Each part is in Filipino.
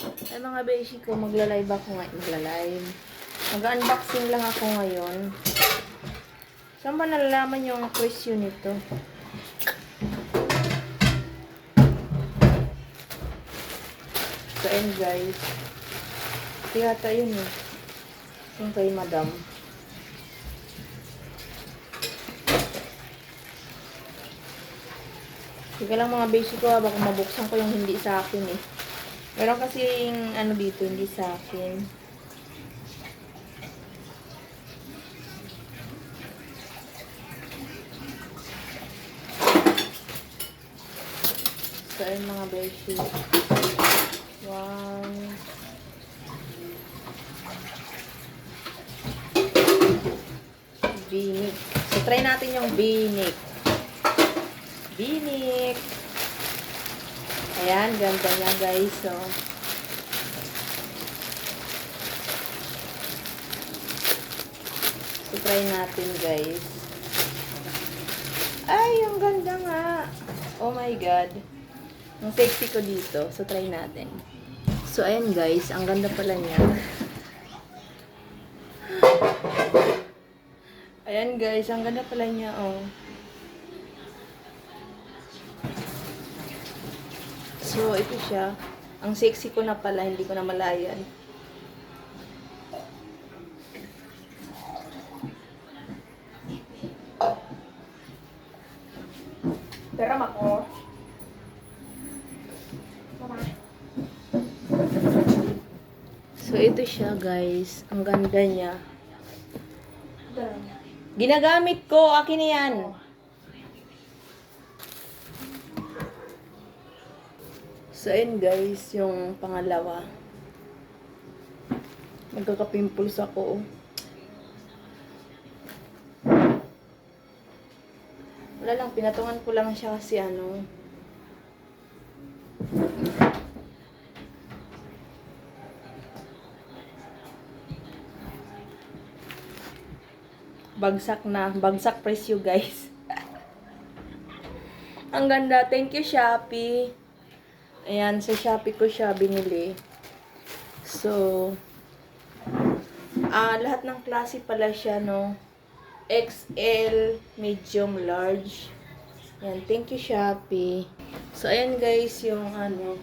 Ay mga beshi ko, magla-live ako ngayon. Magla-live. Mag-unboxing lang ako ngayon. Saan ba nalalaman yung presyo nito? So, and guys. Kaya tayo yun eh. Yung kay madam. Sige lang mga beshi ko, baka mabuksan ko yung hindi sa akin eh. Meron kasi yung ano dito, hindi sa akin. So, ayun mga beshi. Wow. Binik. So, try natin yung binik. Binik. Ayan, ganda niya guys. So, try natin guys. Ay, ang ganda nga. Oh my God. Ang sexy ko dito. So, try natin. So, ayan guys. Ang ganda pala niya. Ayan guys. Ang ganda pala niya, oh. So, ito siya. Ang sexy ko na pala. Hindi ko na malayan. Pero ako. So, ito siya guys. Ang ganda niya. Ginagamit ko. Akin na yan. So, ayun guys. Yung pangalawa. Nagkaka-pimples ako. Wala lang. Pinatungan ko lang siya kasi ano. Bagsak na. Bagsak presyo guys. Ang ganda. Thank you Shopee. Ayan. Sa Shopee ko siya binili. So, lahat ng klase pala siya, no? XL, medium, large. Ayan. Thank you Shopee. So, ayan guys yung ano.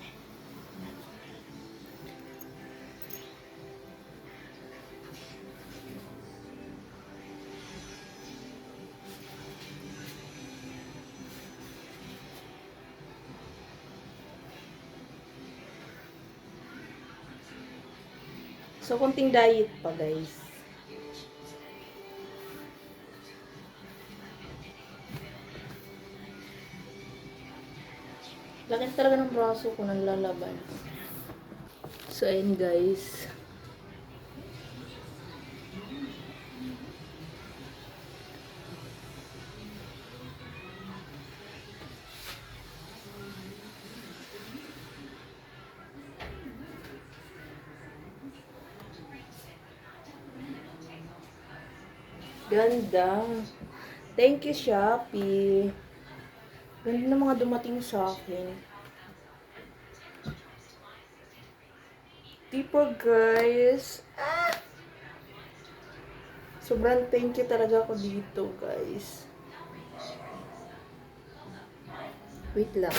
So, konting diet pa, guys. Laki talaga ng braso ko nang lalaban. So, ayun, guys. Ganda. Thank you, Shopee. Ganda na mga dumating sa akin. Tipo, guys. Sobrang thank you talaga ako dito, guys. Wait lang.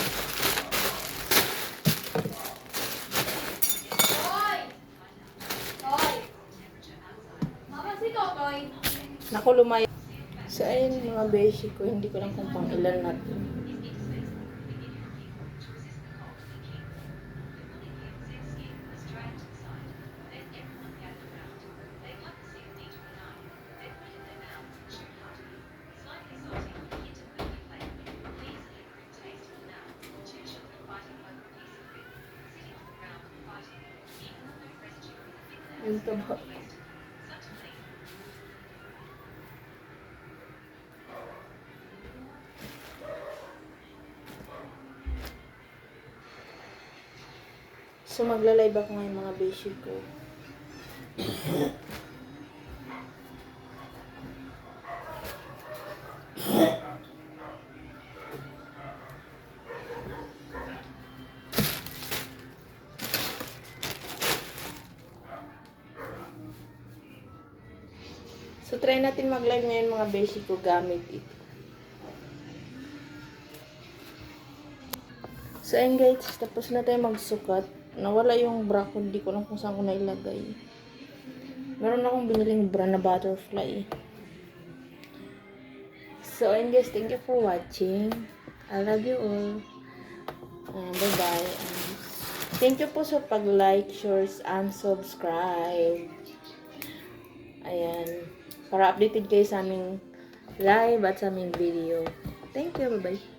Naku, lumay. So, ayun mga beshi ko. Hindi ko lang kung pang ilan natin. Yung taba. So, magla-live ako ngayon mga beshi ko. So, try natin mag-live ngayon mga beshi ko gamit ito. So, ayun guys, tapos na tayo magsukat. Nawala yung bra ko, hindi ko lang kung saan ko nailagay. Meron akong biniling bra na butterfly. So, ayun guys, thank you for watching. I love you all. Bye-bye. Thank you po sa pag-like, share, and subscribe. Ayan. Para updated kayo sa aming live at sa aming video. Thank you. Bye-bye.